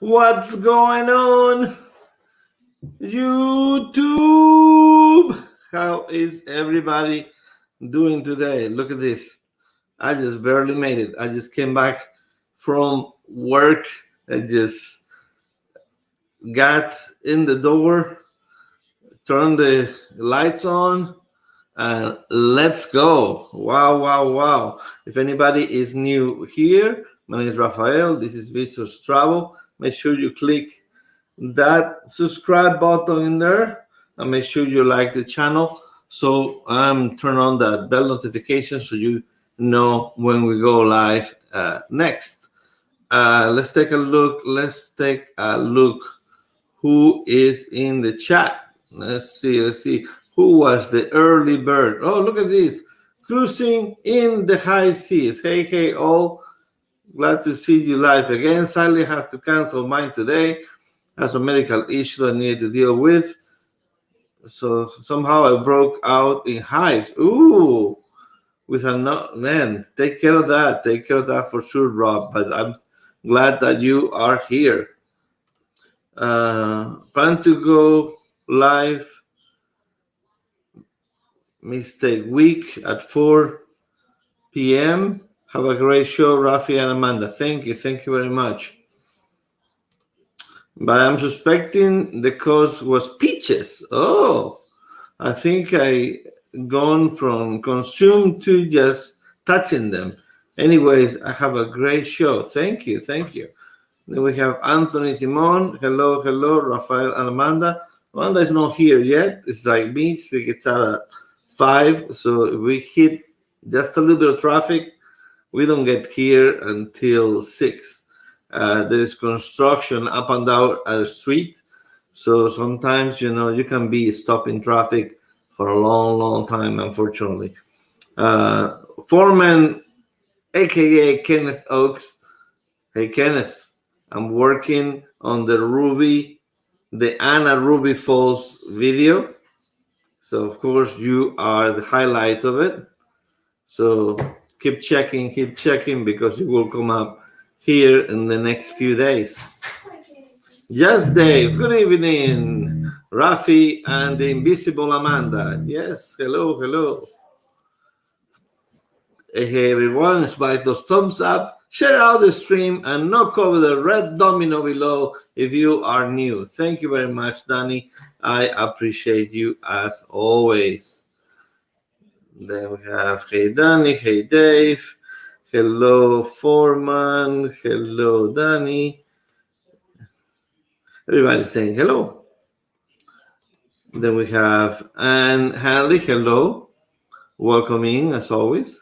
What's going on, YouTube? How is everybody doing today? Look at this. I just barely made it. I just came back from work. I just got in the door, turned the lights on, and let's go. Wow, wow, wow. If anybody is new here, my name is Rafael. This is Visos Travel. Make sure you click that subscribe button in there and make sure you like the channel. So turn on that bell notification so you know when we go live next. Let's take a look. Who is in the chat. Let's see who was the early bird. Oh, look at this, cruising in the high seas. Hey all, glad to see you live again. Sadly have to cancel mine today. Has a medical issue that I needed to deal with. So somehow I broke out in hives. Ooh, with a man. Take care of that. Take care of that for sure, Rob. But I'm glad that you are here. Plan to go live mistake week at 4 p.m. Have a great show, Rafi and Amanda. Thank you very much. But I'm suspecting the cause was peaches. Oh, I think I gone from consume to just touching them. Anyways, I have a great show. Thank you. Then we have Anthony Simon. Hello, Rafael and Amanda. Amanda is not here yet. It's like me. She gets out at 5. So if we hit just a little bit of traffic, we don't get here until 6. There is construction up and down our street. So sometimes, you can be stopping traffic for a long time, unfortunately. Foreman, aka Kenneth Oaks. Hey, Kenneth, I'm working on the Anna Ruby Falls video. So, of course, you are the highlight of it. So keep checking because it will come up here in the next few days. Yes, Dave. Good evening, Rafi and the invisible Amanda. Yes, hello. Hey, everyone, smash those thumbs up, share out the stream, and knock over the red domino below if you are new. Thank you very much, Danny. I appreciate you as always. Then we have hey, Danny, hey, Dave. Hello, Foreman. Hello, Danny. Everybody's saying hello. Then we have Anne Hanley. Hello. Welcoming as always.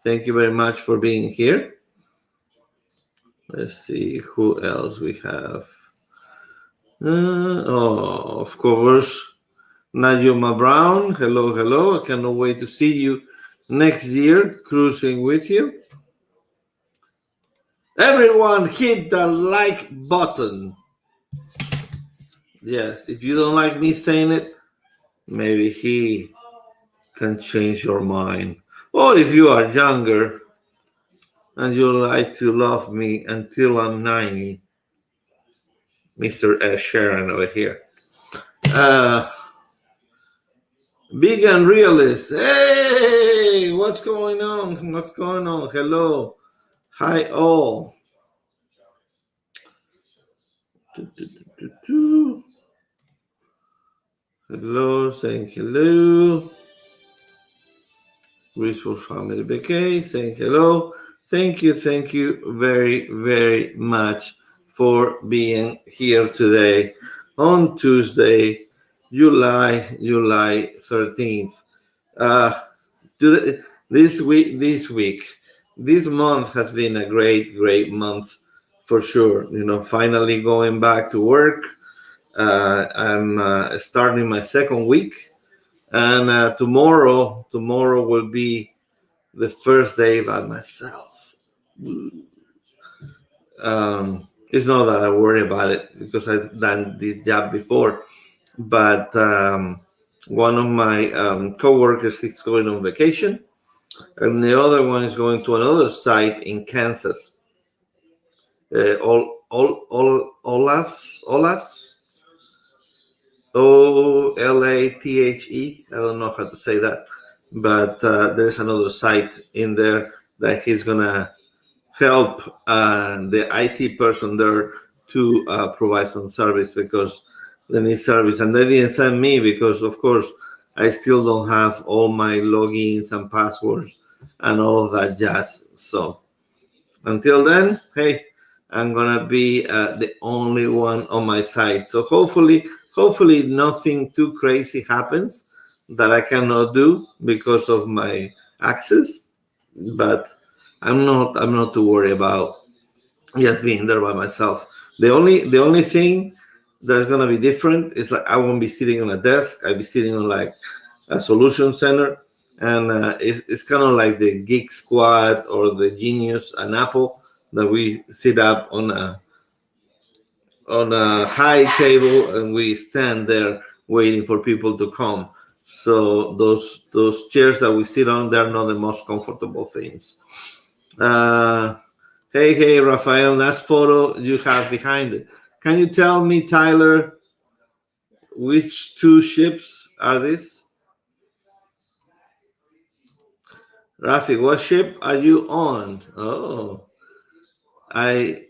Thank you very much for being here. Let's see who else we have. Of course, Najuma Brown. Hello. I cannot wait to see you next year cruising with you. Everyone hit the like button. Yes, if you don't like me saying it, maybe he can change your mind. Or if you are younger and you like to love me until I'm 90, Mr. Sharon over here. Big and realist. Hey, what's going on? Hello. Hi, all. Hello, saying hello. Graceful Family Bouquet saying hello. Thank you very, very much for being here today on Tuesday, July 13th. This month has been a great month for sure. Finally going back to work. I'm starting my second week, and tomorrow will be the first day by myself. It's not that I worry about it because I've done this job before, but one of my co-workers is going on vacation, and the other one is going to another site in Kansas. Olaf, Olathe. I don't know how to say that, but there's another site in there that he's gonna help the IT person there to provide some service because they need service. And they didn't send me because, of course, I still don't have all my logins and passwords and all of that jazz. So until then, hey, I'm gonna be the only one on my site. So hopefully nothing too crazy happens that I cannot do because of my access. But I'm not too worried about just being there by myself. The only thing that's gonna be different is like I won't be sitting on a desk. I'll be sitting on like a solution center, and it's kind of like the Geek Squad or the Genius and Apple that we sit up on a high table and we stand there waiting for people to come. So those chairs that we sit on, they're not the most comfortable things. Uh, hey, Rafael, nice photo you have behind it. Can you tell me, Tyler, which two ships are these? Rafi, what ship are you on? Oh, I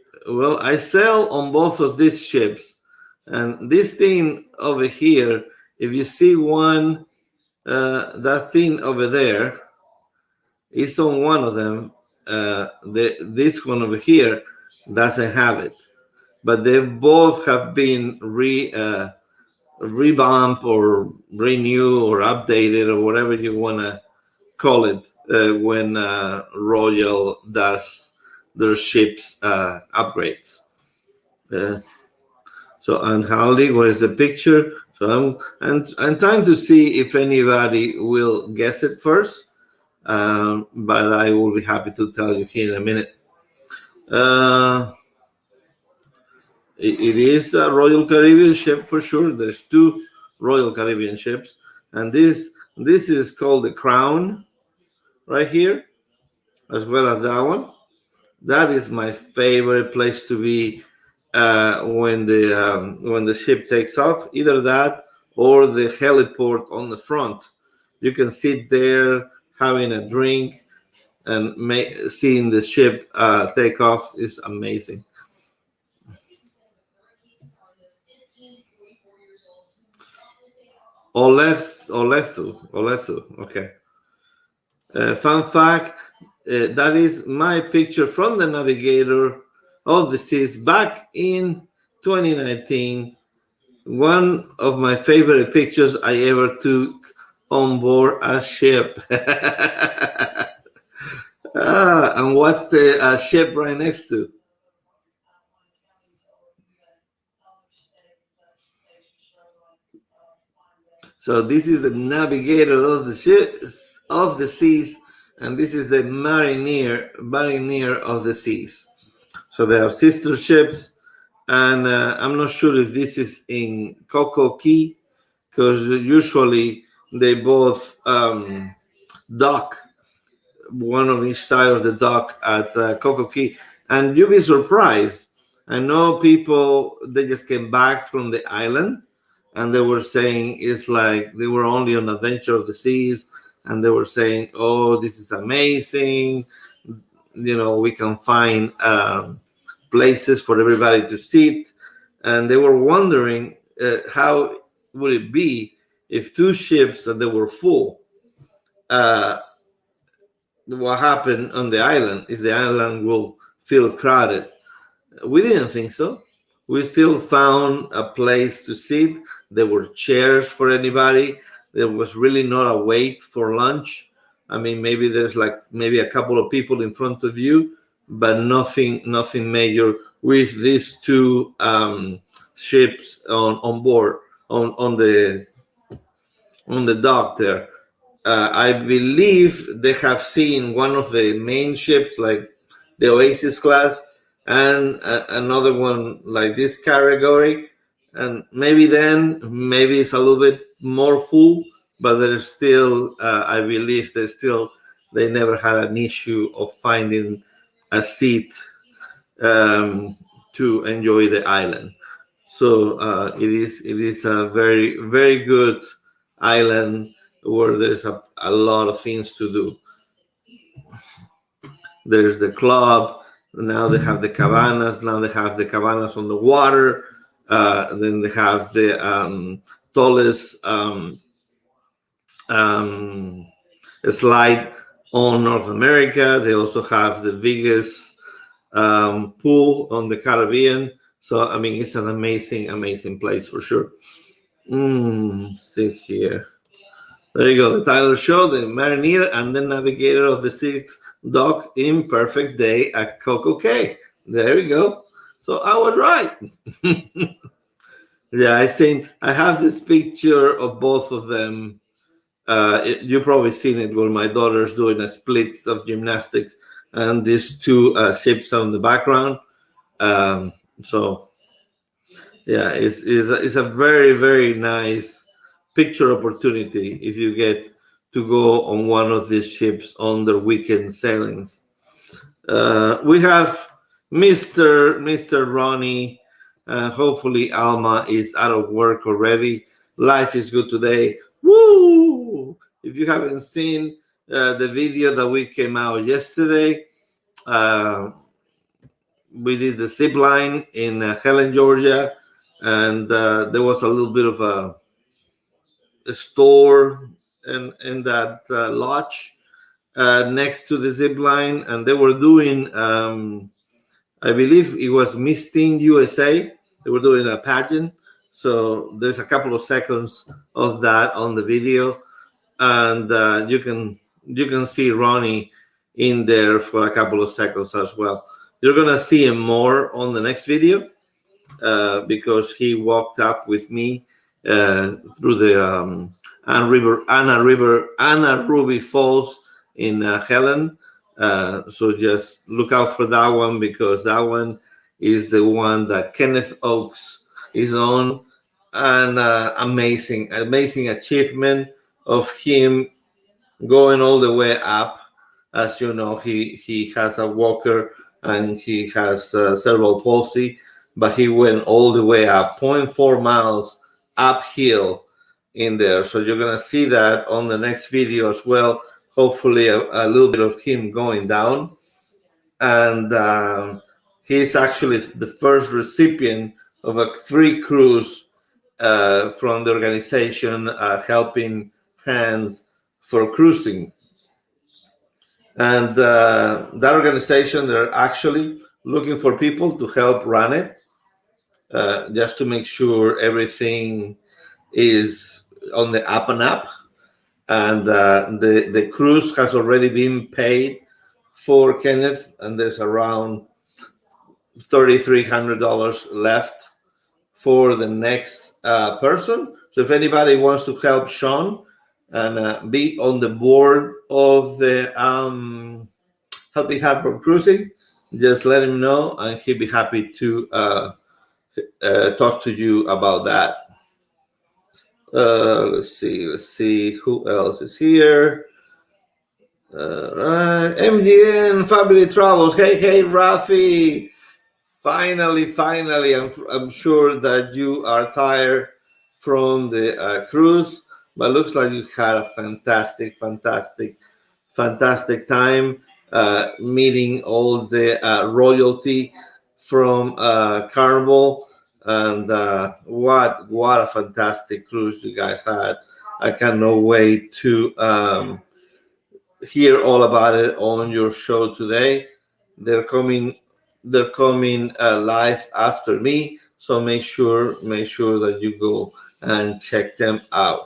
sail on both of these ships, and this thing over here, if you see one, that thing over there is on one of them. This one over here doesn't have it, but they both have been revamped or renew or updated or whatever you want to call it when Royal does their ships upgrades. Uh, so unhandy, where is the picture? So I'm trying to see if anybody will guess it first, but I will be happy to tell you here in a minute. It is a Royal Caribbean ship for sure. There's two Royal Caribbean ships, and this is called the Crown right here, as well as that one. That is my favorite place to be when the ship takes off. Either that or the heliport on the front. You can sit there having a drink and seeing the ship take off is amazing. Olethu. Okay. Fun fact: that is my picture from the Navigator of the Seas back in 2019. One of my favorite pictures I ever took on board a ship. And what's the ship right next to? So this is the Navigator of the ships of the seas, and this is the Mariner of the seas. So they are sister ships, and I'm not sure if this is in Coco Key, because usually they both dock, one on each side of the dock at Coco Key, and you'll be surprised. I know people, they just came back from the island and they were saying it's like they were only on Adventure of the Seas, and they were saying, oh, this is amazing, we can find places for everybody to sit, and they were wondering how would it be if two ships that they were full, what happened on the island, if the island will feel crowded. We didn't think so. We still found a place to sit. There were chairs for anybody. There was really not a wait for lunch. I mean, maybe there's like maybe a couple of people in front of you, but nothing major with these two ships on board on the dock there. I believe they have seen one of the main ships, like the Oasis class, and another one like this category. And maybe it's a little bit more full, but there's still, I believe, they never had an issue of finding a seat to enjoy the island. So it is a very very good island where there's a lot of things to do. There's the club. Now they have the cabanas. Now they have the cabanas on the water. Then they have the tallest um, slide on North America. They also have the biggest pool on the Caribbean. So I mean, it's an amazing, amazing place for sure. See here. There you go. The title of the show: the Mariner and the Navigator of the Six Dock in Perfect Day at Coco Cay. There you go. So I was right. Yeah, I have this picture of both of them. You probably seen it where my daughter's doing a split of gymnastics, and these two ships are in the background. So yeah, it's a very very nice picture opportunity if you get to go on one of these ships on their weekend sailings. We have Mr. Ronnie. Hopefully Alma is out of work already. Life is good today. Woo! If you haven't seen the video that we came out yesterday, uh, we did the zip line in Helen, Georgia, and there was a little bit of a store in that lodge next to the zip line, and they were doing, I believe it was Miss Teen USA. They were doing a pageant, so there's a couple of seconds of that on the video, and you can see Ronnie in there for a couple of seconds as well. You're gonna see him more on the next video because he walked up with me through the Anna Ruby Falls in Helen. So just look out for that one because that one is the one that Kenneth Oakes is on. An amazing achievement of him going all the way up. As you know, he has a walker and he has cerebral palsy, but he went all the way up, 0.4 miles uphill in there. So you're gonna see that on the next video as well. Hopefully, a little bit of him going down, and he's actually the first recipient of a free cruise from the organization Helping Hands for Cruising. And that organization, they're actually looking for people to help run it, just to make sure everything is on the up and up. And the cruise has already been paid for Kenneth, and there's around $3,300 left for the next person. So if anybody wants to help Sean and be on the board of the Helping Hand for Cruising, just let him know, and he'll be happy to talk to you about that. Let's see who else is here. Right, MGN Family Travels. Hey, Rafi. Finally, I'm sure that you are tired from the cruise, but looks like you had a fantastic time meeting all the royalty from Carnival. And what a fantastic cruise you guys had. I cannot wait to hear all about it on your show today. They're coming live after me, so make sure that you go and check them out.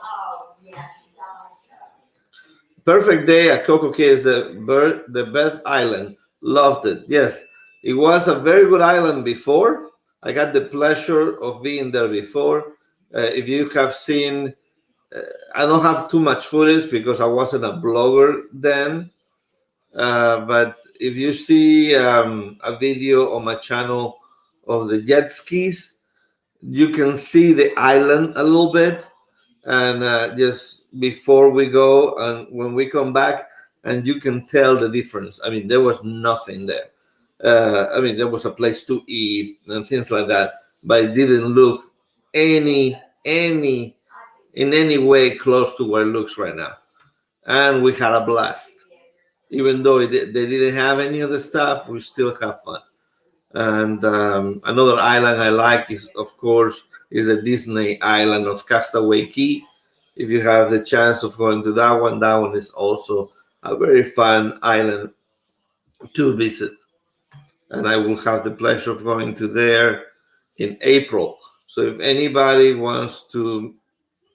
Perfect Day at Coco Cay is the best island. Loved it. Yes, it was a very good island before. I got the pleasure of being there before. If you have seen, I don't have too much footage because I wasn't a blogger then. But if you see a video on my channel of the jet skis, you can see the island a little bit. And just before we go and when we come back, and you can tell the difference. I mean, there was nothing there. I mean, there was a place to eat and things like that, but it didn't look any in any way close to what it looks right now. And we had a blast. Even though they didn't have any of the stuff, we still have fun. And another island I like is, of course, is the Disney island of Castaway Cay. If you have the chance of going to that one is also a very fun island to visit. And I will have the pleasure of going to there in April. So if anybody wants to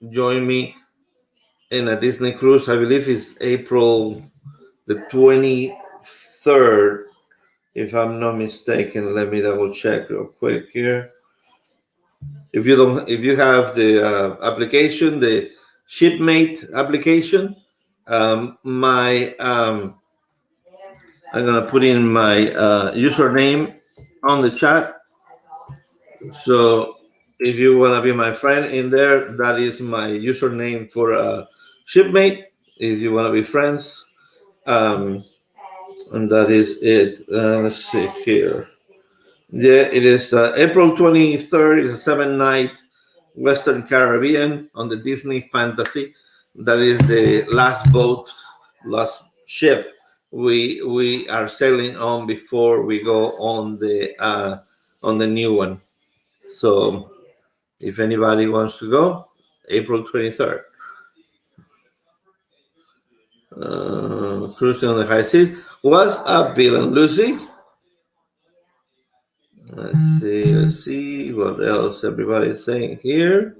join me in a Disney cruise, I believe it's April the 23rd, if I'm not mistaken. Let me double check real quick here. If you have the application, the Shipmate application, I'm gonna put in my username on the chat. So if you wanna be my friend in there, that is my username for Shipmate. If you wanna be friends, and that is it. Let's see here. Yeah, it is April 23rd. It's a 7-night Western Caribbean on the Disney Fantasy. That is the last ship we are sailing on before we go on the new one. So if anybody wants to go, April 23rd. Cruising on the high seas. What's up, Bill and Lucy? Let's see what else everybody's saying here.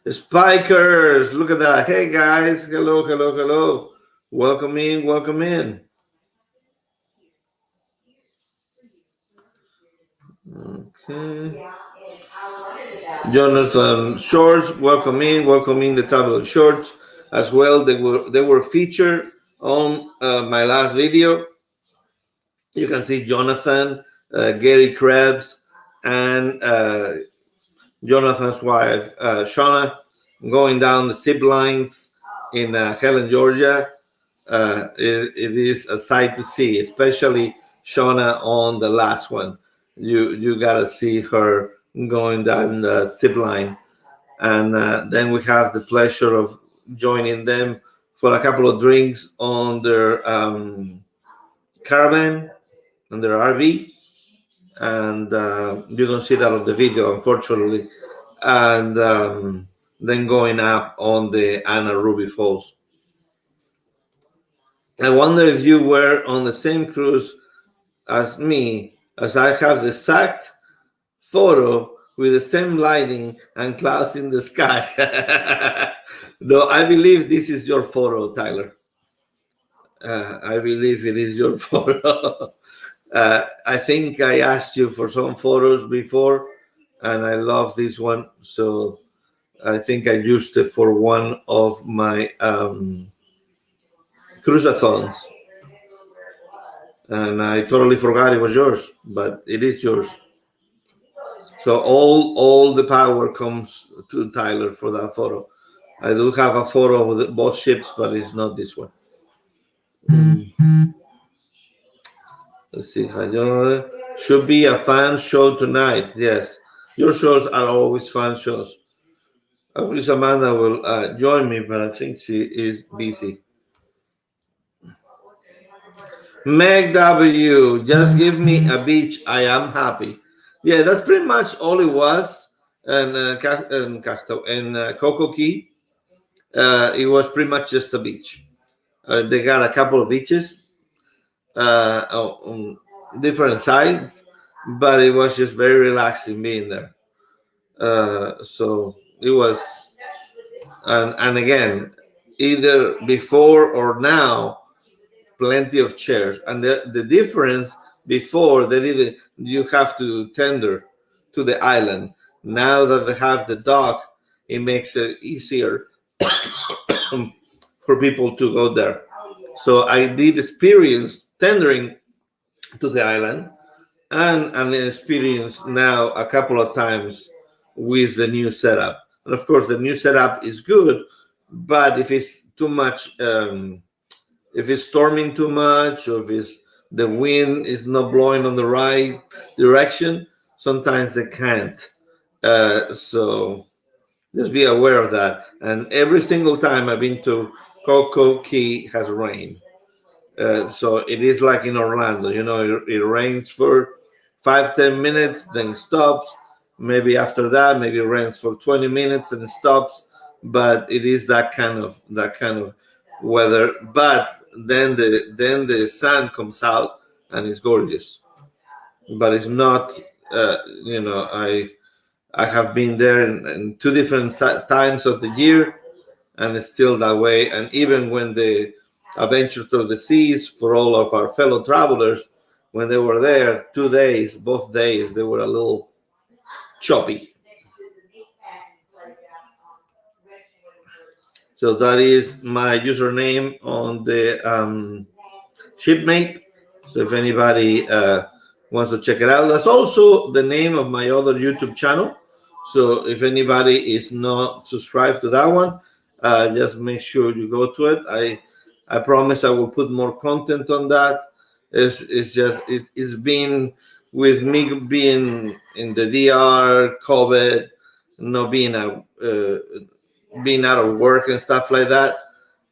Spikers, look at that. Hey guys, hello. Welcome in. Okay. Jonathan Shorts, welcome in the Travel Shorts as well. They were featured on my last video. You can see Jonathan, Gary Krebs, and Jonathan's wife, Shauna, going down the zip lines in Helen, Georgia. It is a sight to see, especially Shauna on the last one. You gotta see her going down the zip line. And then we have the pleasure of joining them for a couple of drinks on their caravan, on their RV. And you don't see that on the video, unfortunately. And then going up on the Anna Ruby Falls. I wonder if you were on the same cruise as me, as I have the exact photo with the same lighting and clouds in the sky. No, I believe this is your photo, Tyler. I believe it is your photo. I think I asked you for some photos before, and I love this one. So I think I used it for one of my cruisathons. And I totally forgot it was yours, but it is yours. So all the power comes to Tyler for that photo. I do have a photo of both ships, but it's not this one. Let's see. Should be a fan show tonight. Yes, your shows are always fun shows. I wish Amanda will join me, but I think she is busy. Meg W, just give me a beach. I am happy. Yeah, that's pretty much all it was. And Coco Key, it was pretty much just a beach. They got a couple of beaches on different sides, but it was just very relaxing being there. So it was, and again, either before or now, plenty of chairs. And the difference, before they didn't, you have to tender to the island. Now that they have the dock, it makes it easier for people to go there. So I did experience tendering to the island, and an experience now a couple of times with the new setup. And of course, the new setup is good, but if it's too much, if it's storming too much, or if it's the wind is not blowing on the right direction, sometimes they can't. So just be aware of that. And every single time I've been to Coco Key has rained. So it is like in Orlando, it rains for 5-10 minutes, then stops. Maybe after that, maybe it rains for 20 minutes and it stops. But it is that kind of weather. But then the sun comes out and it's gorgeous. But it's not. I have been there in two different times of the year, and it's still that way. And even when the Adventures of the Seas, for all of our fellow travelers, when they were there 2 days, both days, they were a little choppy. So that is my username on the Shipmate. So if anybody wants to check it out, that's also the name of my other YouTube channel. So if anybody is not subscribed to that one, just make sure you go to it. I promise I will put more content on that. It's been with me being in the DR, COVID, not being out of work and stuff like that.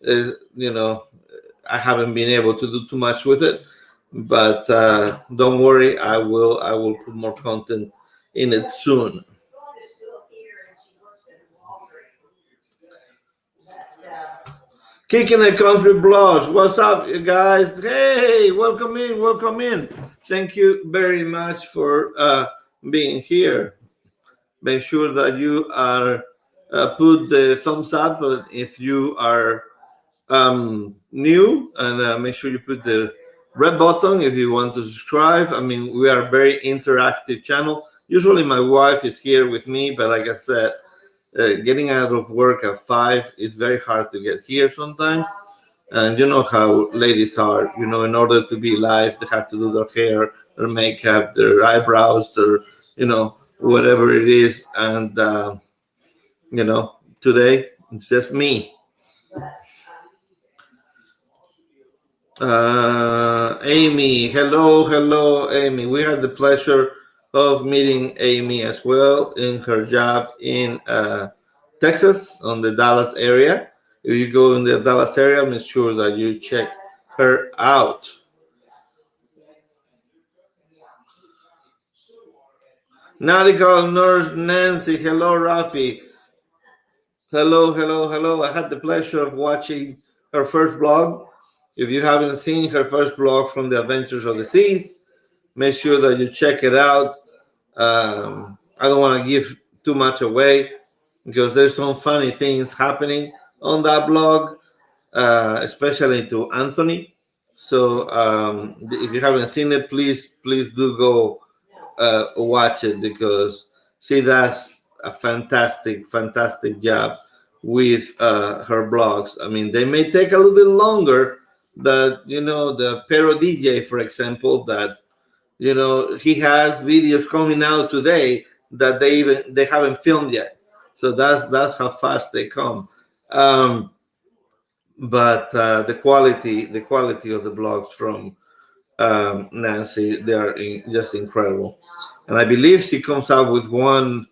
I haven't been able to do too much with it, but don't worry, I will put more content in it soon. Kicking the Country Blogs. What's up, you guys? Hey, welcome in, welcome in. Thank you very much for being here. Make sure that you are put the thumbs up if you are new, and make sure you put the red button if you want to subscribe. I mean, we are a very interactive channel. Usually my wife is here with me, but like I said, getting out of work at 5 is very hard to get here sometimes. And you know how ladies are, in order to be live, they have to do their hair, their makeup, their eyebrows, their, whatever it is. And, today it's just me. Amy, hello, Amy. We had the pleasure of meeting Amy as well in her job in Texas, on the Dallas area. If you go in the Dallas area, make sure that you check her out. Nautical Nurse Nancy, hello, Rafi. Hello. I had the pleasure of watching her first blog. If you haven't seen her first blog from the Adventures of the Seas, make sure that you check it out. I don't want to give too much away because there's some funny things happening on that blog, especially to Anthony. So if you haven't seen it, please do go watch it, because she does a fantastic job with her blogs. I mean, they may take a little bit longer. That the Pero DJ, for example, that he has videos coming out today that they haven't filmed yet. So that's how fast they come. But the quality of the blogs from Nancy, they are just incredible. And I believe she comes out with one.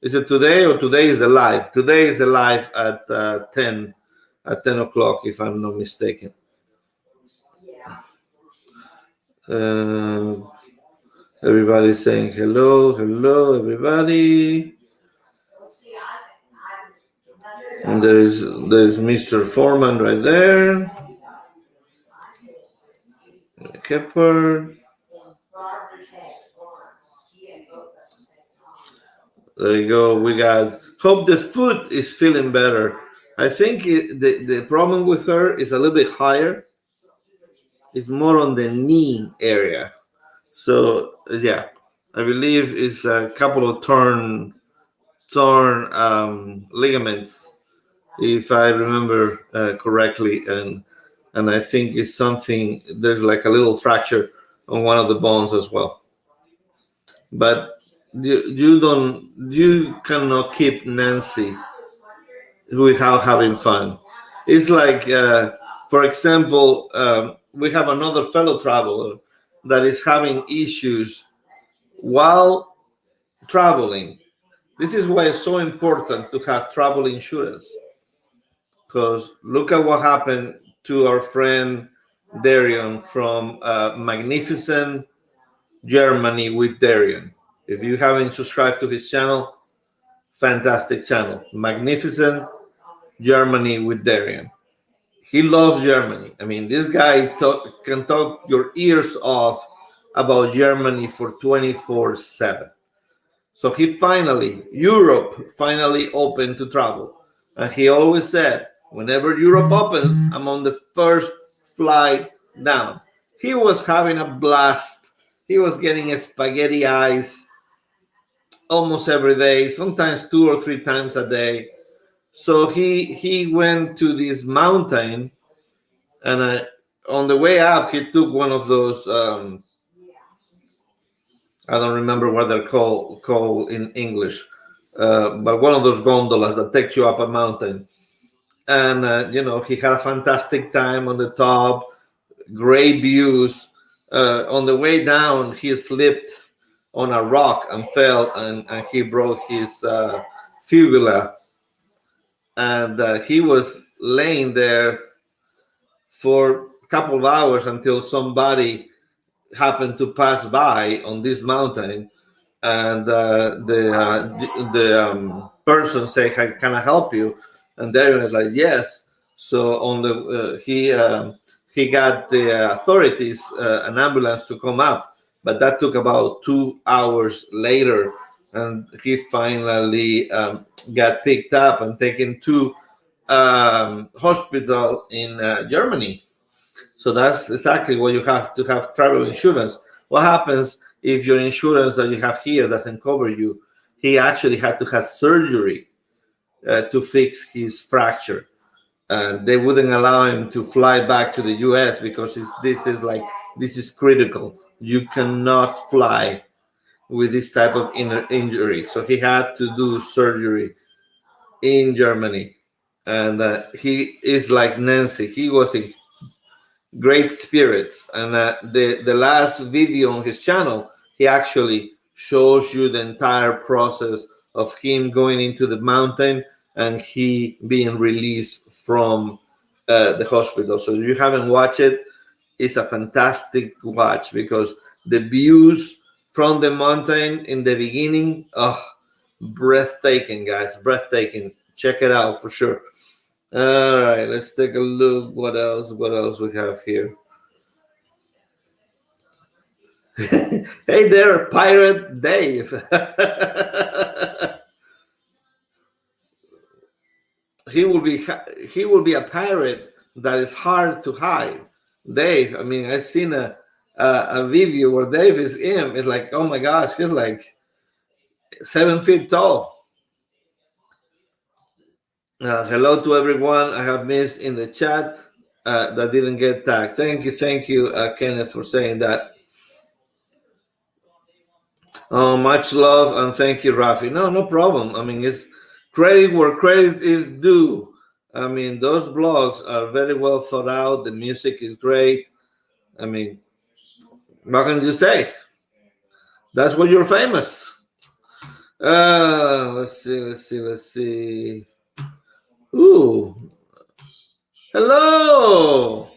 Is it today, or today is the live? Today is the live at 10 o'clock, if I'm not mistaken. Everybody's saying hello, everybody. And there's Mr. Foreman right there. Kepper. There you go. We got. Hope the foot is feeling better. I think the problem with her is a little bit higher. It's more on the knee area. So yeah, I believe it's a couple of torn ligaments, if I remember correctly, and I think it's something. There's like a little fracture on one of the bones as well. But you cannot keep Nancy without having fun. It's like, for example, we have another fellow traveler that is having issues while traveling. This is why it's so important to have travel insurance, because look at what happened to our friend Darion from Magnificent Germany with Darion. If you haven't subscribed to his channel, fantastic channel, Magnificent Germany with Darion. He loves Germany. I mean, this guy can talk your ears off about Germany for 24/7. So Europe finally opened to travel. And he always said, whenever Europe opens, I'm on the first flight down. He was having a blast. He was getting spaghetti eyes almost every day, sometimes 2 or 3 times a day. So he went to this mountain, and on the way up, he took one of those. I don't remember what they're called in English, but one of those gondolas that takes you up a mountain. And he had a fantastic time on the top, great views. On the way down, he slipped on a rock and fell, and he broke his fibula. And he was laying there for a couple of hours until somebody happened to pass by on this mountain, and the person say, "Can I help you?" And Darren was like, "Yes." So on the he got the authorities an ambulance to come up, but that took about 2 hours later, and he finally got picked up and taken to hospital in Germany. So that's exactly what you have to have travel insurance. What happens if your insurance that you have here doesn't cover you? He actually had to have surgery to fix his fracture. And they wouldn't allow him to fly back to the US because this is critical. You cannot fly with this type of injury. So he had to do surgery in Germany. And he is like Nancy. He was in great spirits. And the last video on his channel, he actually shows you the entire process of him going into the mountain and he being released from the hospital. So if you haven't watched it, it's a fantastic watch because the views from the mountain in the beginning, breathtaking, guys, breathtaking. Check it out for sure. All right, let's take a look. What else we have here? Hey there, Pirate Dave. He will be a pirate that is hard to hide. Dave, I mean, I've seen a video where Dave is in. It's like, oh my gosh, he's like 7 feet tall. Hello to everyone I have missed in the chat that didn't get tagged. Thank you, Kenneth, for saying that. Oh, much love and thank you, Rafi. No problem. I mean, it's credit where credit is due. I mean, those blogs are very well thought out. The music is great. I mean, what can you say? That's what you're famous. Let's see. Ooh. Hello.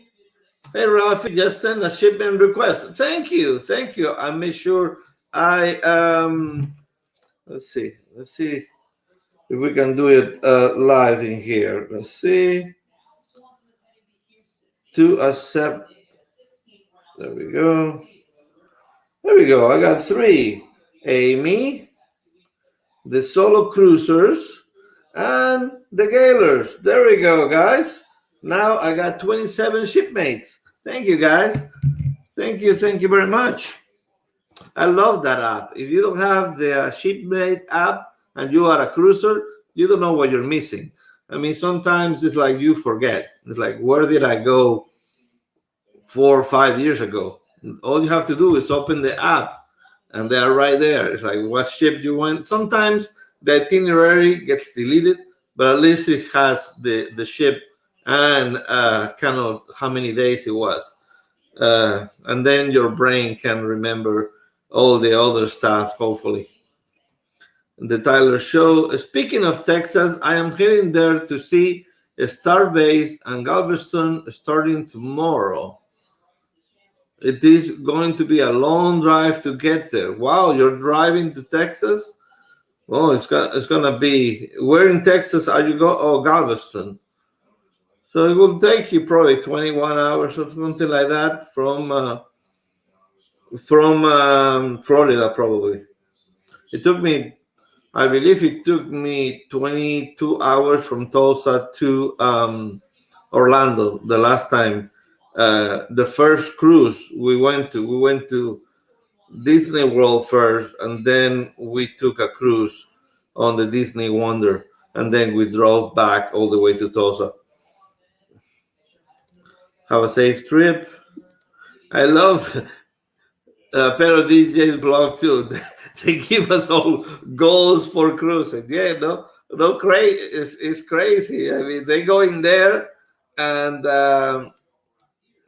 Hey, Rafi, just send a shipment request. Thank you. I made sure I let's see if we can do it live in here. Let's see. To accept. There we go. I got 3. Amy, the Solo Cruisers, and the Gaylors. There we go, guys. Now I got 27 shipmates. Thank you, guys. Thank you very much. I love that app. If you don't have the shipmate app and you are a cruiser, you don't know what you're missing. I mean, sometimes it's like you forget. It's like, where did I go 4 or 5 years ago? All you have to do is open the app and they are right there. It's like, what ship you went? Sometimes the itinerary gets deleted, but at least it has the ship and kind of how many days it was. and then your brain can remember all the other stuff, hopefully. The Tyler Show. Speaking of Texas, I am heading there to see Starbase and Galveston starting tomorrow. It is going to be a long drive to get there. Wow, you're driving to Texas? Well, it's gonna be. Where in Texas are you go? Oh, Galveston. So it will take you probably 21 hours or something like that from Florida, probably. It took me, I believe, it took me 22 hours from Tulsa to Orlando the last time. The first cruise we went to Disney World first, and then we took a cruise on the Disney Wonder, and then we drove back all the way to Tulsa. Have a safe trip. I love Pero DJ's blog too. They give us all goals for cruising. Yeah, no, crazy. It's crazy. I mean, they go in there, and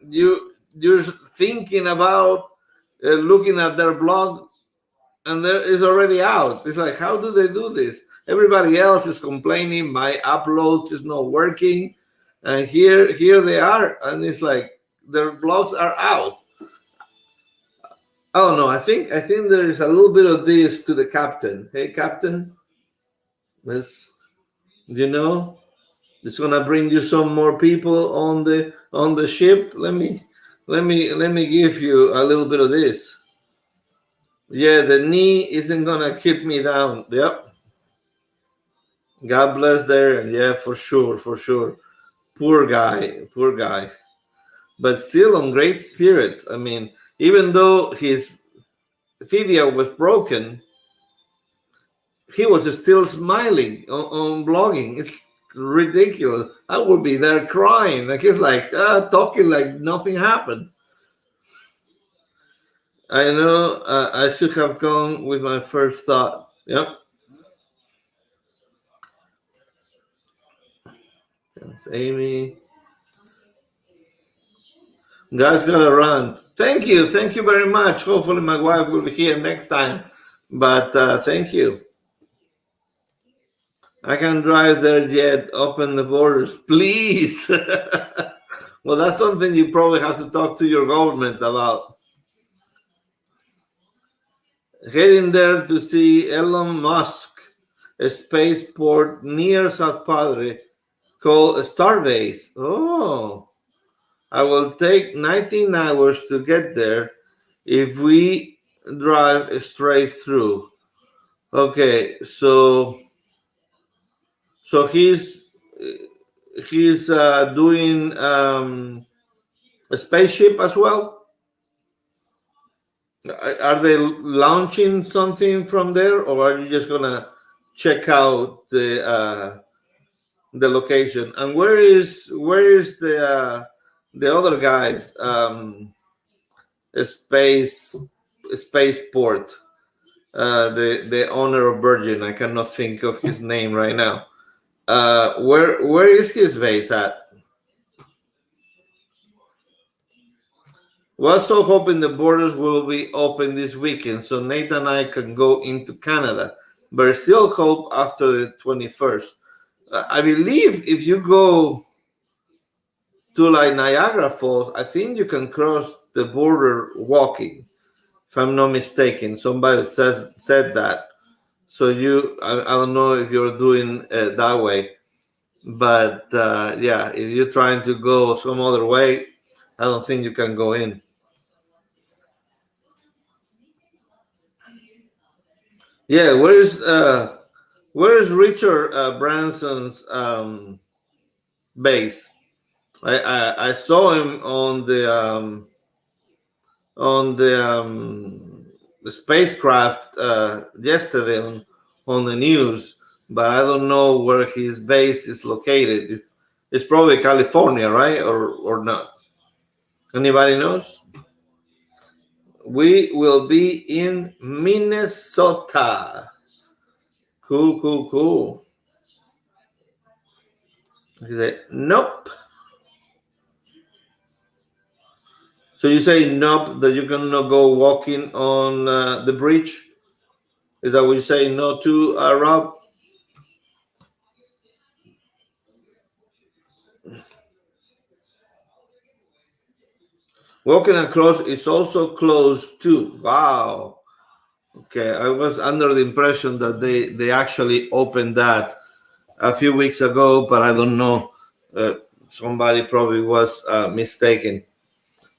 you're thinking about looking at their blog, and there is already out. It's like, how do they do this? Everybody else is complaining my uploads is not working, and here they are, and it's like their blogs are out. Oh no, I think there is a little bit of this to the captain. Hey, captain, let's you know it's gonna bring you some more people on the ship. Let me give you a little bit of this. Yeah, the knee isn't gonna keep me down. Yep. God bless there. Yeah, for sure, for sure. Poor guy, poor guy. But still on great spirits. I mean, even though his fibia was broken, he was still smiling on blogging. It's ridiculous. I would be there crying. Like he's like talking like nothing happened. I know I should have gone with my first thought. Yep. Thanks, Amy. Guys, gotta run. Thank you very much. Hopefully, my wife will be here next time. But thank you. I can drive there yet. Open the borders, please. Well, that's something you probably have to talk to your government about. Heading there to see Elon Musk, a spaceport near South Padre called Starbase. Oh, I will take 19 hours to get there if we drive straight through. Okay, so he's doing a spaceship as well. Are they launching something from there, or are you just gonna check out the location? And where is the other guys space spaceport? The owner of Virgin. I cannot think of his name right now. Where is his base at? We're also hoping the borders will be open this weekend so Nate and I can go into Canada, but still hope after the 21st. I believe if you go to like Niagara Falls, I think you can cross the border walking. If I'm not mistaken, somebody said that. So I don't know if you're doing that way, but yeah, if you're trying to go some other way, I don't think you can go in. Yeah, where is Richard Branson's base? I saw him on the spacecraft yesterday on the news, but I don't know where his base is located. It's probably California, right? Or not? Anybody knows? We will be in Minnesota. Cool, cool, cool. He said, nope. So you say nope, that you cannot go walking on the bridge? Is that what you say? No to Rob? Walking across is also closed too. Wow. Okay, I was under the impression that they actually opened that a few weeks ago, but I don't know. Somebody probably was mistaken.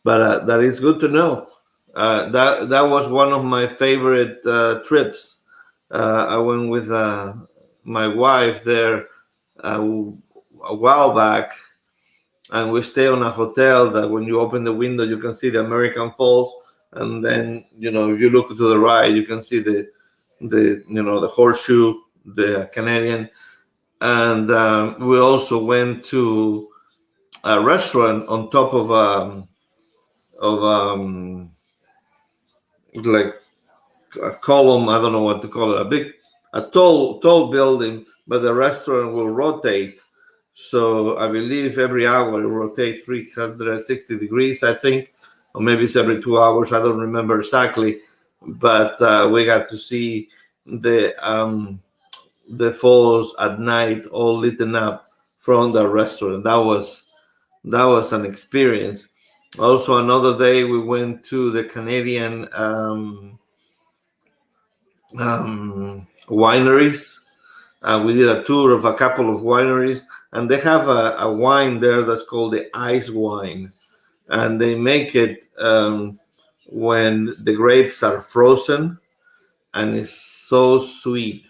But that is good to know. That was one of my favorite trips. I went with my wife there a while back, and we stay on a hotel that when you open the window you can see the American Falls, and then if you look to the right you can see the the horseshoe, the Canadian, and we also went to a restaurant on top of like a column. I don't know what to call it. A tall building, but the restaurant will rotate. So I believe every hour it rotates 360 degrees, I think, or maybe it's every 2 hours. I don't remember exactly, but we got to see the falls at night, all lit up from the restaurant. That was an experience. Also, another day we went to the Canadian wineries. We did a tour of a couple of wineries, and they have a wine there that's called the ice wine, and they make it when the grapes are frozen, and it's so sweet.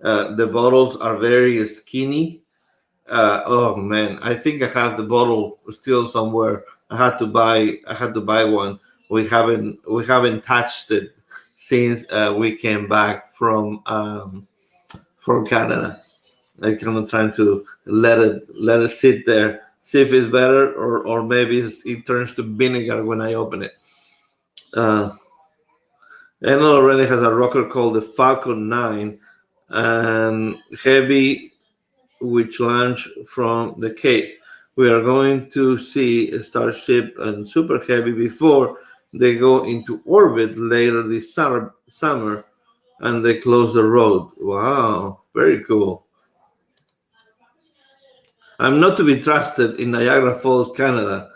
The bottles are very skinny. Oh man, I think I have the bottle still somewhere. I had to buy one. We haven't touched it since we came back from Canada. Like I'm trying to let it sit there, see if it's better, or maybe it turns to vinegar when I open it. Uh, Enel already has a rocker called the Falcon 9 and Heavy, which launch from the Cape. We are going to see Starship and Super Heavy before they go into orbit later this summer, and they close the road. Wow, very cool. I'm not to be trusted in Niagara Falls, Canada.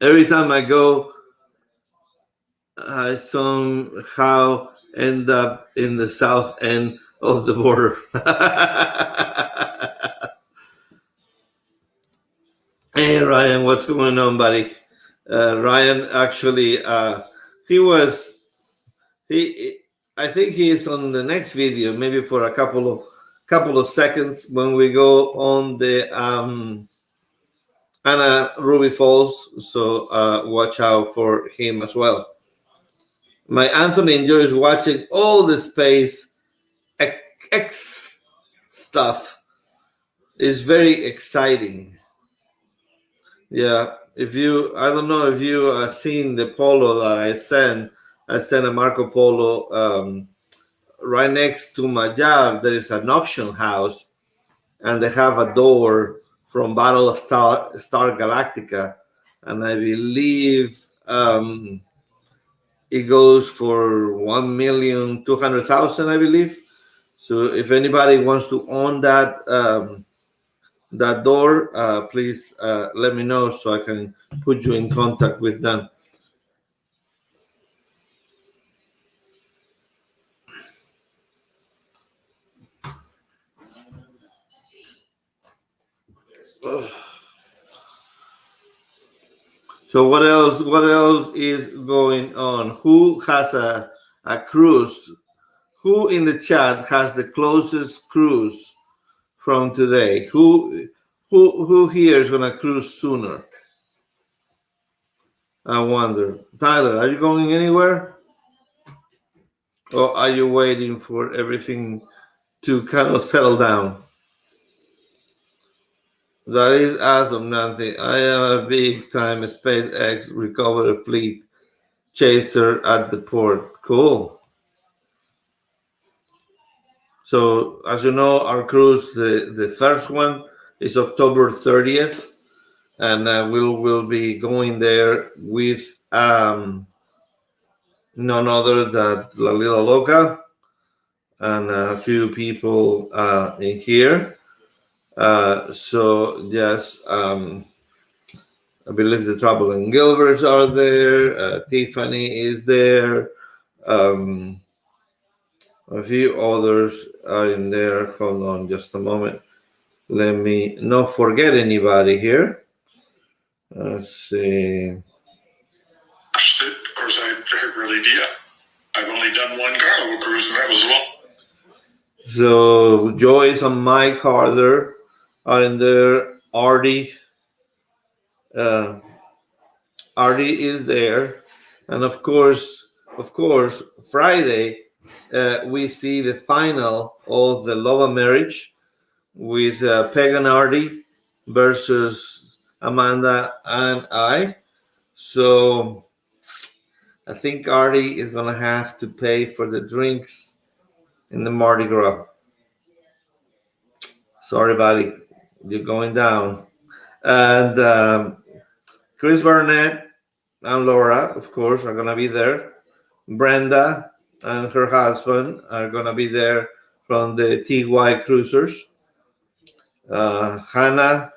Every time I go, I somehow end up in the south end of the border. Hey Ryan, what's going on, buddy? Ryan actually, he was he. I think he is on the next video, maybe for a couple of seconds when we go on the Anna Ruby Falls. So watch out for him as well. My Anthony enjoys watching all the space X stuff. It's very exciting. Yeah, I don't know if you have seen the polo that I sent. I sent a Marco Polo. Right next to my job, there is an auction house, and they have a door from Star Galactica, and I believe it goes for 1,200,000, I believe. So if anybody wants to own that door, please let me know so I can put you in contact with them. So what else? What else is going on? Who has a cruise? Who in the chat has the closest cruise from today? Who here is gonna cruise sooner? I wonder. Tyler, are you going anywhere? Or are you waiting for everything to kind of settle down? That is awesome, Nancy. I am a big time SpaceX recovery fleet chaser at the port. Cool. So, as you know, our cruise, the first one is October 30th. and we'll be going there with none other than La Lila Loca and a few people in here. So yes, I believe the Traveling Gilberts are there. Tiffany is there. A few others are in there. Hold on just a moment. Let me not forget anybody here. Let's see. Of course, I really do. I've only done one Carnival cruise, and that was one. So Joyce and Mike Harder are in there. Artie is there, and of course, Friday we see the final of the Love and Marriage with Peg and Artie versus Amanda and I. So I think Artie is gonna have to pay for the drinks in the Mardi Gras. Sorry, buddy, you're going down. And Chris Barnett and Laura, of course, are gonna be there. Brenda and her husband are gonna be there from the TY Cruisers. Hannah,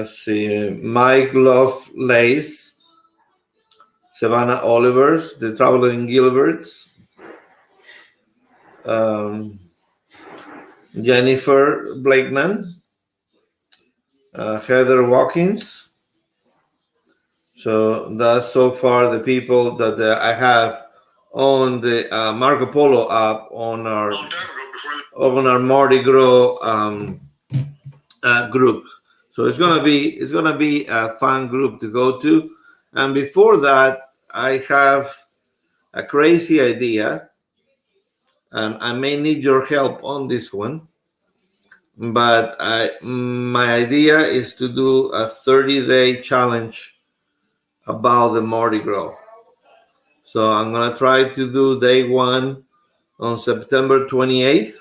see, Mike Lovelace, Savannah Olivers, the Traveling Gilberts, Jennifer Blakeman, Heather Watkins. So that's so far the people that I have on the Marco Polo app on our Mardi Gras group. So it's gonna be a fun group to go to. And before that, I have a crazy idea, and I may need your help on this one. But my idea is to do a 30-day challenge about the Mardi Gras. So I'm gonna try to do day one on September 28th,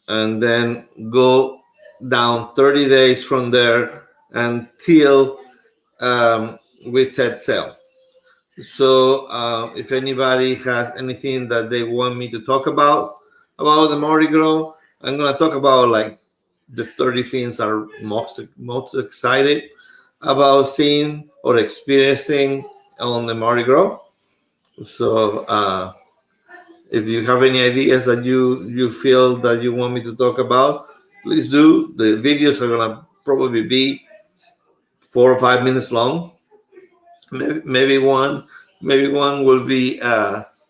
and then go down 30 days from there until we set sail. So if anybody has anything that they want me to talk about the Mardi Gras, I'm gonna talk about like the 30 things I'm most excited about seeing or experiencing on the Mardi Gras. So if you have any ideas that you feel that you want me to talk about, please do. The videos are gonna probably be 4 or 5 minutes long. Maybe one will be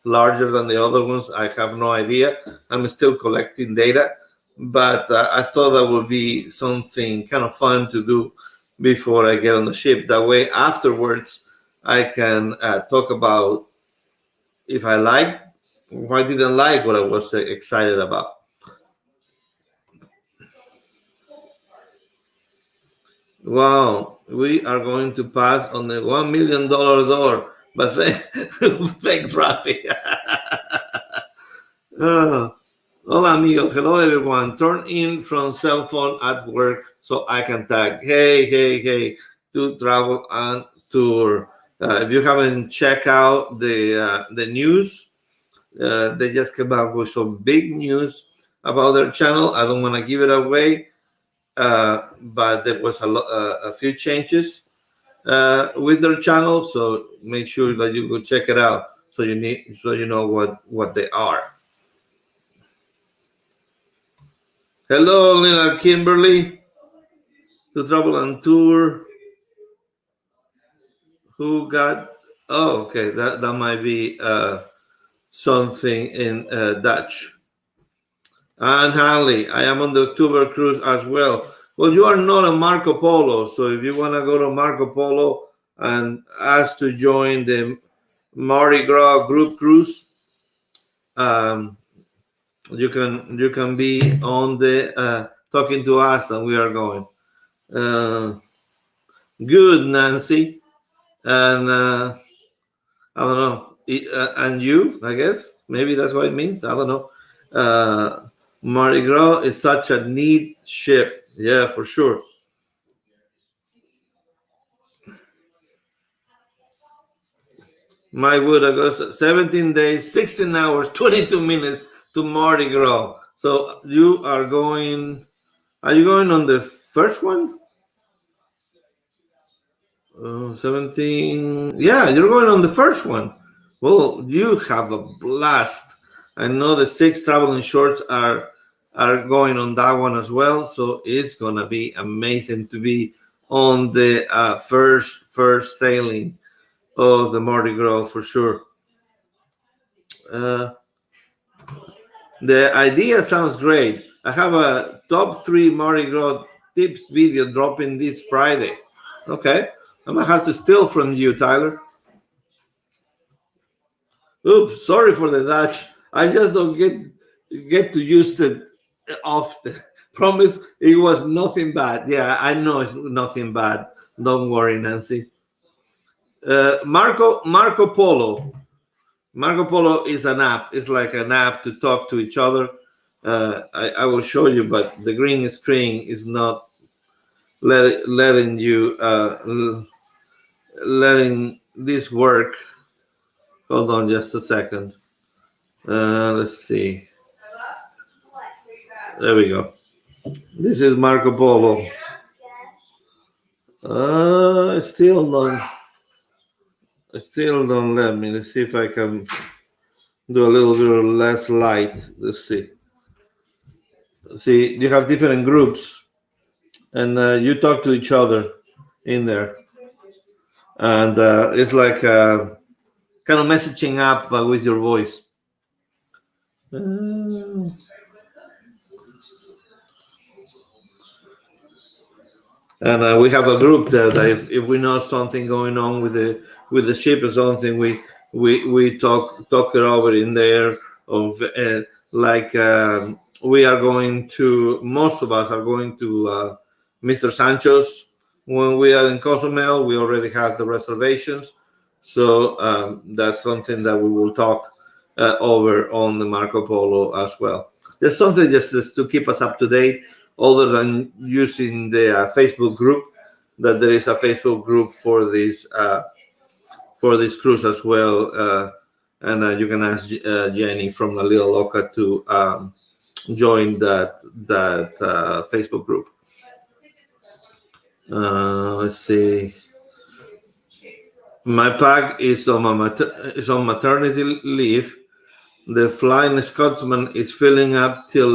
larger than the other ones. I have no idea. I'm still collecting data, but I thought that would be something kind of fun to do before I get on the ship. That way, afterwards, I can talk about if I didn't like what I was excited about. Wow, we are going to pass on the $1 million door. But thanks, Rafi. Hola, amigo. Hello, everyone. Turn in from cell phone at work so I can tag. Hey, to travel and tour. If you haven't checked out the news, they just came out with some big news about their channel. I don't want to give it away, but there was a few changes with their channel. So make sure that you go check it out so you know what they are. Hello, Leonard Kimberly, to travel and tour. Who got? Oh, okay. That might be something in Dutch. And Hanley, I am on the October cruise as well. Well, you are not a Marco Polo, so if you want to go to Marco Polo and ask to join the Mardi Gras group cruise, you can be on the talking to us, and we are going. Good, Nancy, and I don't know, and you, I guess maybe that's what it means. I don't know. Mardi Gras is such a neat ship, yeah, for sure. My wood goes 17 days, 16 hours, 22 minutes to Mardi Gras. So you are going on the first one? 17. Yeah, you're going on the first one. Well, you have a blast. I know the 6 traveling shorts are going on that one as well. So it's gonna be amazing to be on the first sailing of the Mardi Gras for sure. The idea sounds great. I have a top 3 Mardi Gras tips video dropping this Friday. Okay, I'm gonna have to steal from you, Tyler. Oops, sorry for the Dutch. I just don't get to use it often. Promise, it was nothing bad. Yeah, I know it's nothing bad. Don't worry, Nancy. Marco Polo. Marco Polo is an app. It's like an app to talk to each other. I will show you, but the green screen is not letting you letting this work. Hold on just a second. Let's see. There we go. This is Marco Polo. Still don't let me. Let's see if I can do a little bit less light. Let's see. See, you have different groups, and you talk to each other in there, and it's like kind of messaging app, but with your voice. And we have a group there that if we know something going on with the ship or something, we talk it over in there. Of we are going to, most of us are going to Mr. Sancho's when we are in Cozumel. We already have the reservations, so that's something that we will talk over on the Marco Polo as well. There's something just to keep us up to date, other than using the Facebook group. That there is a Facebook group for this cruise as well, and you can ask Jenny from La Lila Loca to join that Facebook group. Let's see. My pack is on maternity leave. The Flying Scotsman is filling up till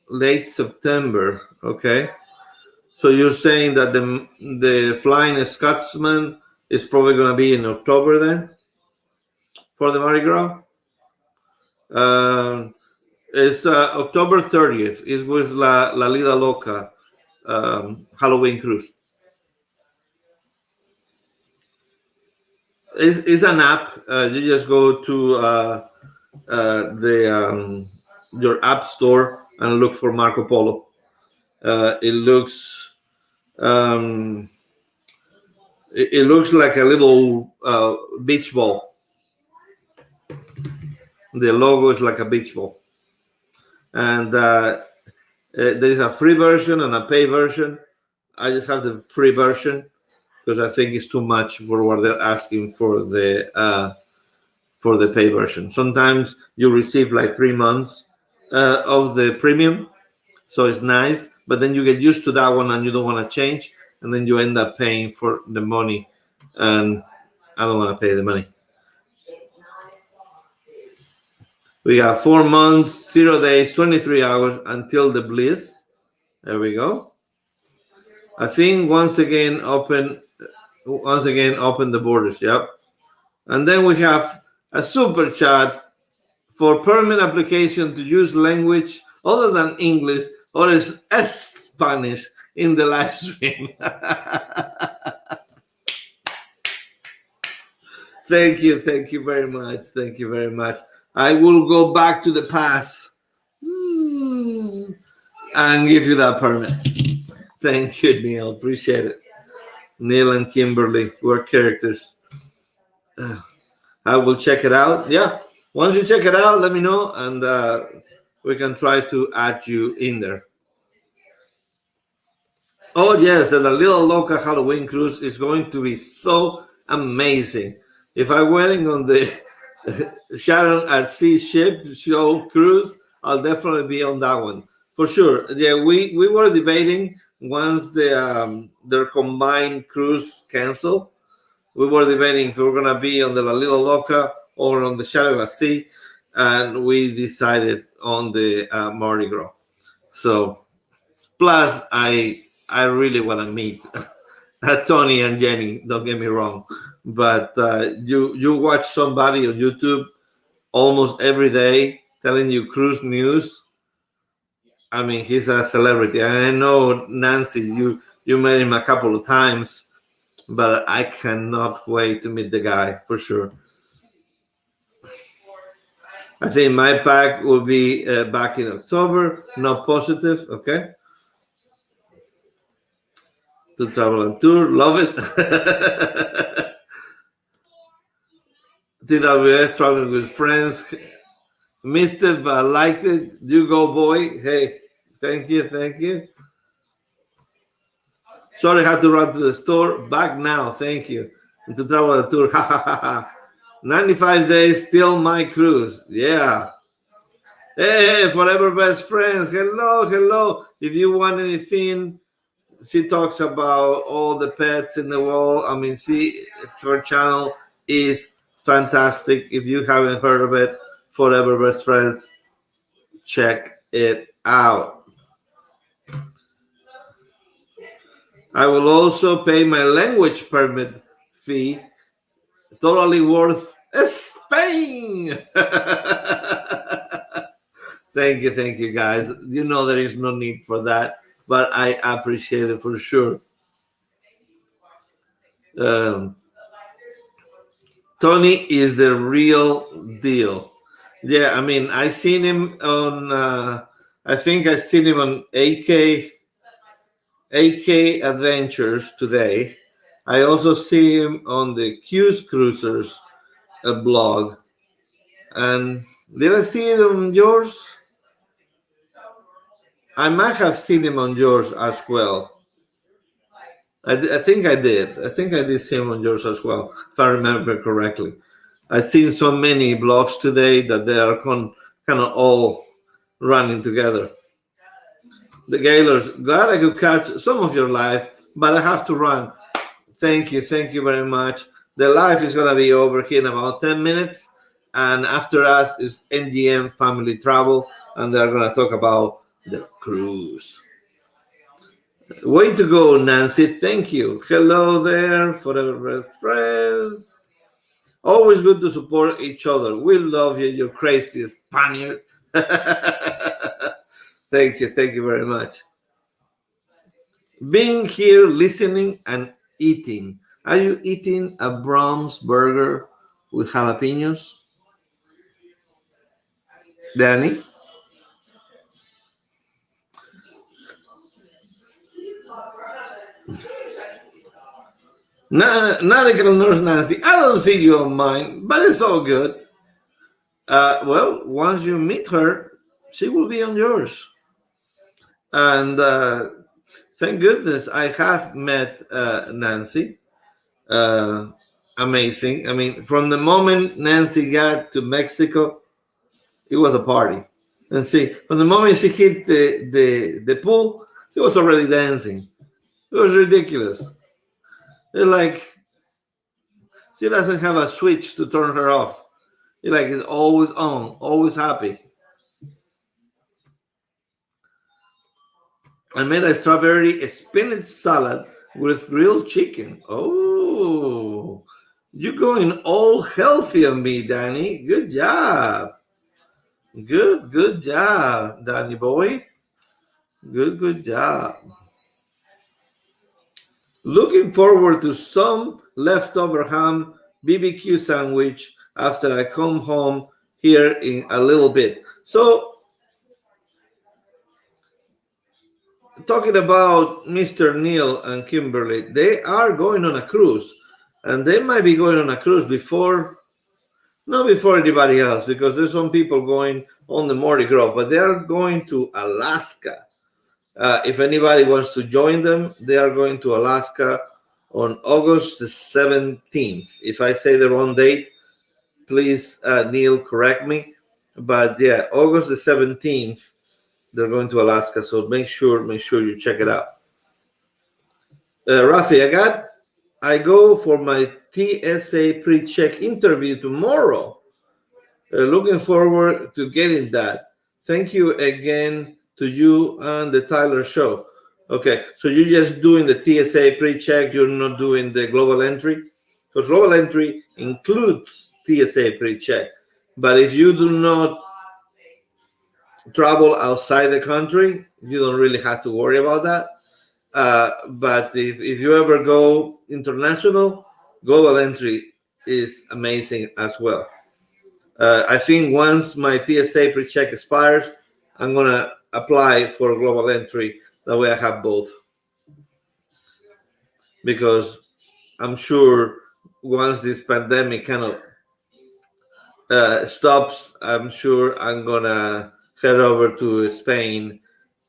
late September. Okay, so you're saying that the Flying Scotsman is probably going to be in October then for the Mardi Gras. It's October 30th. It's with La Lila Loca Halloween cruise. It's an app. You just go to your app store and look for Marco Polo. It looks like a little beach ball. The logo is like a beach ball, and there is a free version and a pay version. I just have the free version because I think it's too much for what they're asking for the pay version. Sometimes you receive like 3 months of the premium, so it's nice, but then you get used to that one and you don't want to change, and then you end up paying for the money, and I don't want to pay the money. We got 4 months, 0 days, 23 hours until the bliss. There we go. I think once again open the borders. Yep. And then we have a super chat for permit application to use language other than English or is Spanish in the live stream. Thank you very much. Thank you very much. I will go back to the past and give you that permit. Thank you, Neil. Appreciate it. Neil and Kimberly, we're characters. I will check it out. Yeah. Once you check it out, let me know, and we can try to add you in there. Oh, yes, the La Lila Loca Halloween cruise is going to be so amazing. If I went on the Sharon at Sea ship show cruise, I'll definitely be on that one for sure. Yeah, we were debating once their combined cruise canceled. We were debating if we were gonna be on the La Lila Loca or on the Shadow at Sea, and we decided on the Mardi Gras. So, plus I really want to meet Tony and Jenny. Don't get me wrong, but you watch somebody on YouTube almost every day telling you cruise news. I mean, he's a celebrity. I know Nancy. You met him a couple of times, but I cannot wait to meet the guy for sure. I think my pack will be back in October. Not positive. Okay. To travel and tour, love it. TWS traveling with friends, missed it but liked it. You go, boy. Hey, thank you. Sorry, I had to run to the store. Back now, thank you. And to travel and tour, 95 days, still my cruise. Yeah. Hey, forever best friends. Hello. If you want anything, she talks about all the pets in the world. I mean, her channel is fantastic. If you haven't heard of it, Forever Best Friends, check it out. I will also pay my language permit fee. Totally worth Spain. Thank you, guys. You know there is no need for that, but I appreciate it for sure. Tony is the real deal. Yeah, I mean, I seen him on. I think I seen him on AK Adventures today. I also see him on the Q's Cruisers blog. And did I see it on yours? I might have seen him on yours as well. I think I did. I think I did see him on yours as well, if I remember correctly. I've seen so many blogs today that they are kind of all running together. The Gaylors, glad I could catch some of your live, but I have to run. Thank you very much. The live is going to be over here in about 10 minutes. And after us is MGM Family Travel, and they're going to talk about the cruise. Way to go, Nancy. Thank you. Hello there, forever friends. Always good to support each other. We love you, you crazy Spaniard. Thank you very much. Being here, listening, and eating. Are you eating a Brahms burger with jalapenos? Danny? Medical nurse Nancy, I don't see you on mine, but it's all good. Well, once you meet her, she will be on yours. And thank goodness I have met Nancy. Amazing. I mean, from the moment Nancy got to Mexico, it was a party. And see, from the moment she hit the pool, she was already dancing. It was ridiculous. It's like she doesn't have a switch to turn her off. It's like it's always on, always happy. I made a strawberry spinach salad with grilled chicken. Oh, you're going all healthy on me, Danny. Good job. Good job, Danny boy. Good job. Looking forward to some leftover ham BBQ sandwich after I come home here in a little bit. So, talking about Mr. Neil and Kimberly, they are going on a cruise, and they might be going on a cruise not before anybody else, because there's some people going on the Mardi Gras, but they are going to Alaska. If anybody wants to join them, they are going to Alaska on August the 17th. If I say the wrong date, please, Neil, correct me. But yeah, August the 17th, they're going to Alaska. So make sure you check it out. Rafi, I go for my TSA pre-check interview tomorrow. Looking forward to getting that. Thank you again to you and the Tyler Show. Okay, so you're just doing the TSA pre-check. You're not doing the global entry, because global entry includes TSA pre-check. But if you do not travel outside the country, you don't really have to worry about that. But if you ever go international, global entry is amazing as well. I think once my TSA pre-check expires, I'm gonna apply for global entry. That way I have both, because I'm sure once this pandemic kind of stops, I'm sure I'm gonna head over to Spain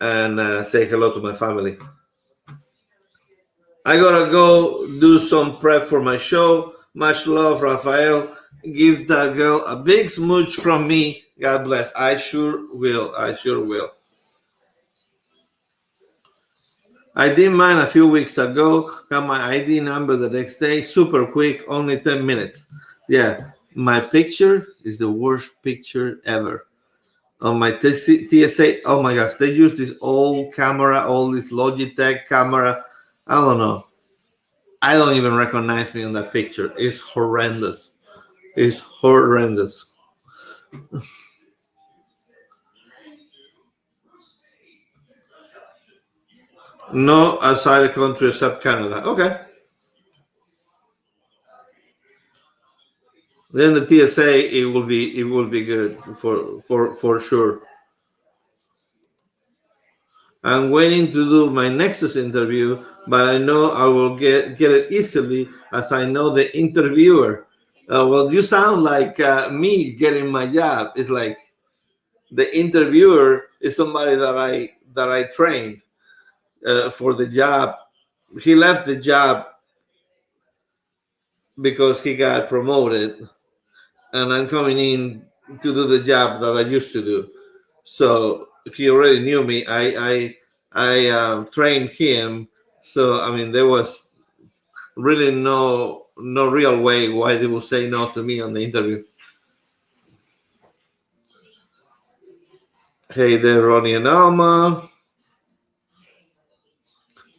and say hello to my family. I gotta go do some prep for my show. Much love, Rafael. Give that girl a big smooch from me. God bless. I sure will. I sure will. I did mine a few weeks ago. Got my ID number the next day. Super quick, only 10 minutes. Yeah, my picture is the worst picture ever. On my TSA, oh my gosh, they use this old camera, all this Logitech camera. I don't know. I don't even recognize me on that picture. It's horrendous. It's horrendous. No outside the country except Canada. Okay. Then the TSA, it will be good for sure. I'm waiting to do my Nexus interview, but I know I will get it easily as I know the interviewer. Well, you sound like me getting my job. It's like the interviewer is somebody that I trained for the job. He left the job because he got promoted, and I'm coming in to do the job that I used to do. So he already knew me. I trained him. So I mean, there was really no real way why they would say no to me on the interview. Hey there, Ronnie and Alma.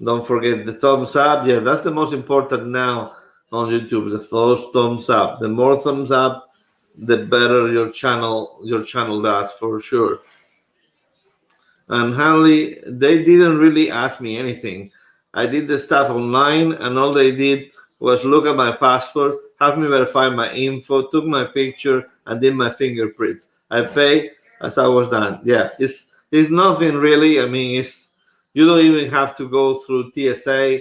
Don't forget the thumbs up. Yeah, that's the most important now on YouTube. Those thumbs up. The more thumbs up, the better your channel does for sure. And Hanley, they didn't really ask me anything. I did the stuff online, and all they did was look at my passport, have me verify my info, took my picture, and did my fingerprints. I pay as I was done. Yeah, it's nothing really. I mean, it's you don't even have to go through TSA.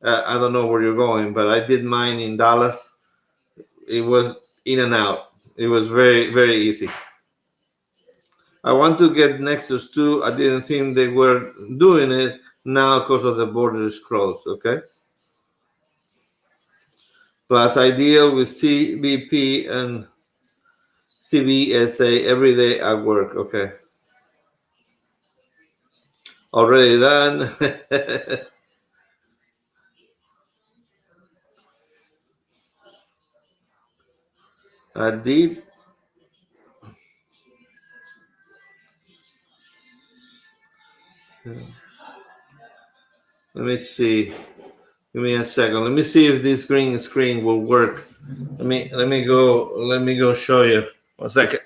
I don't know where you're going, but I did mine in Dallas. It was in and out. It was very, very easy. I want to get Nexus 2. I didn't think they were doing it now because of the border is closed. Okay. Plus, I deal with CBP and CBSA every day at work. Okay. Already done. I did. Let me see. Give me a second. Let me see if this green screen will work. Let me go show you. 1 second.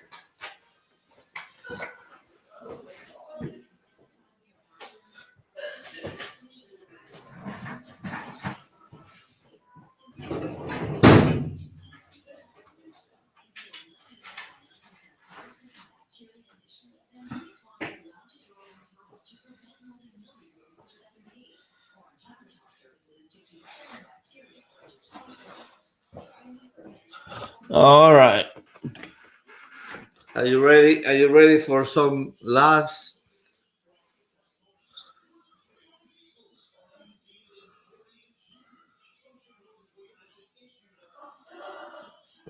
All right. Are you ready? Are you ready for some laughs?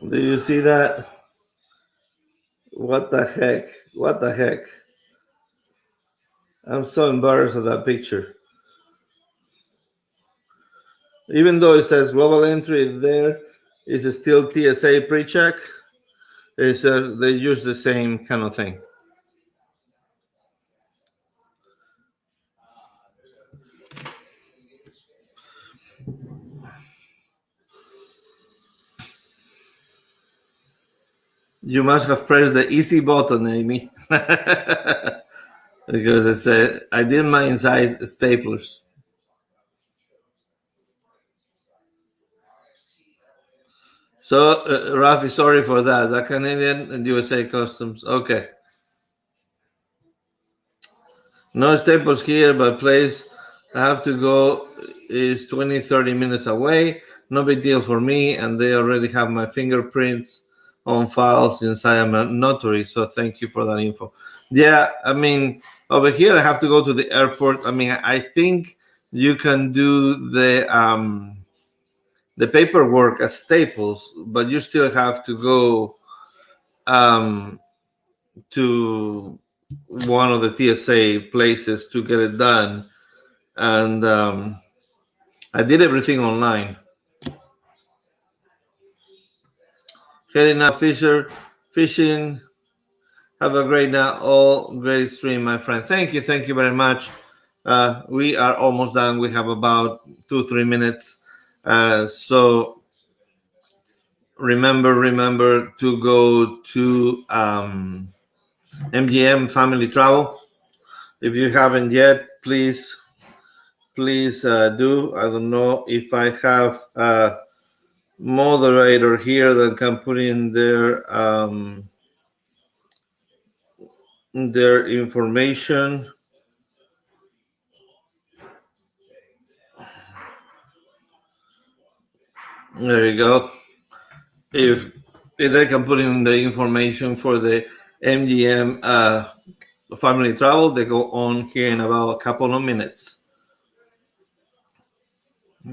Do you see that? What the heck? What the heck? I'm so embarrassed of that picture. Even though it says global entry there, it's still TSA pre-check. It's just, they use the same kind of thing. You must have pressed the easy button, Amy. Because I said I did my inside staplers. So, Rafi, sorry for that. That Canadian and USA Customs. Okay. No staples here, but place I have to go is 20, 30 minutes away. No big deal for me, and they already have my fingerprints on file since I am a notary. So thank you for that info. Yeah, I mean, over here I have to go to the airport. I mean, I think you can do the paperwork as Staples, but you still have to go to one of the TSA places to get it done. And I did everything online. Heading out fishing. Have a great night, all great stream, my friend. Thank you very much. We are almost done. We have about 2-3 minutes. So remember to go to MGM Family Travel. If you haven't yet, please do. I don't know if I have a moderator here that can put in their information. There you go. If they can put in the information for the MGM Family Travel, they go on here in about a couple of minutes.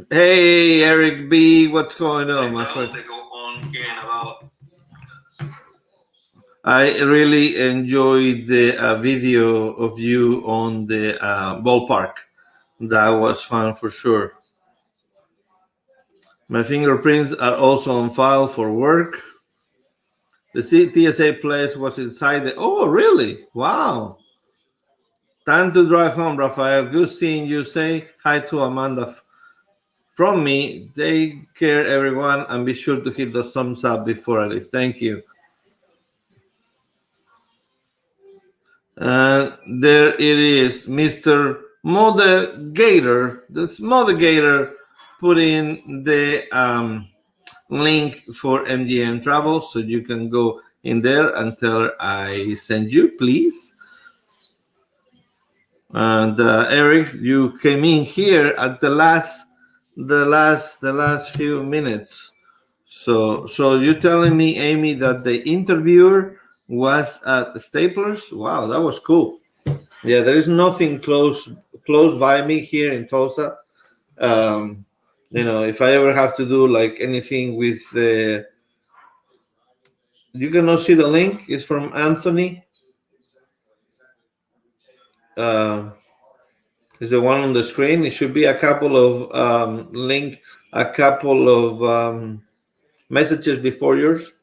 Hey, Eric B, what's going on, my friend? They go on here in about. I really enjoyed the video of you on the ballpark. That was fun for sure. My fingerprints are also on file for work. The TSA place was inside the. Oh, really? Wow. Time to drive home, Rafael. Good seeing you. Say hi to Amanda from me. Take care, everyone, and be sure to hit the thumbs up before I leave. Thank you. There it is, Mr. Moderator. That's Moderator. Put in the link for MGM Travel, so you can go in there until I send you, please. And Eric, you came in here at the last few minutes. So you're telling me, Amy, that the interviewer was at Staplers? Wow, that was cool. Yeah, there is nothing close by me here in Tulsa. If I ever have to do like anything with the, you cannot see the link. It's from Anthony. Is the one on the screen. It should be a couple of messages before yours.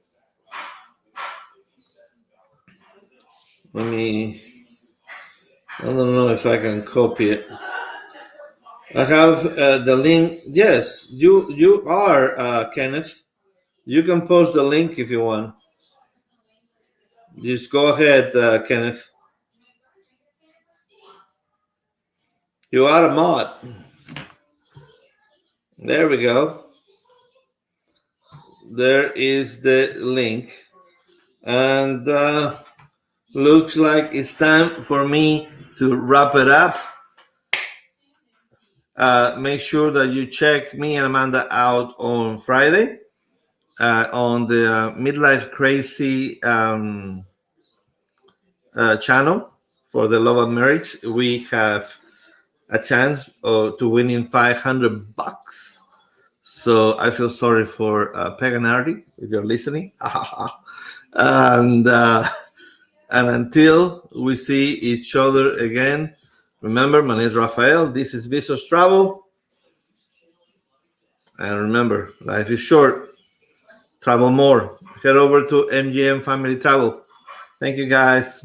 I don't know if I can copy it. I have the link. Yes, you are, Kenneth. You can post the link if you want. Just go ahead, Kenneth. You are a mod. There we go. There is the link. And looks like it's time for me to wrap it up. Make sure that you check me and Amanda out on Friday on the Midlife Crazy channel for the Love and Marriage. We have a chance to winning $500. So I feel sorry for Paganardi if you're listening. and until we see each other again, remember, my name is Rafael. This is Visos Travel. And remember, life is short. Travel more. Head over to MGM Family Travel. Thank you, guys.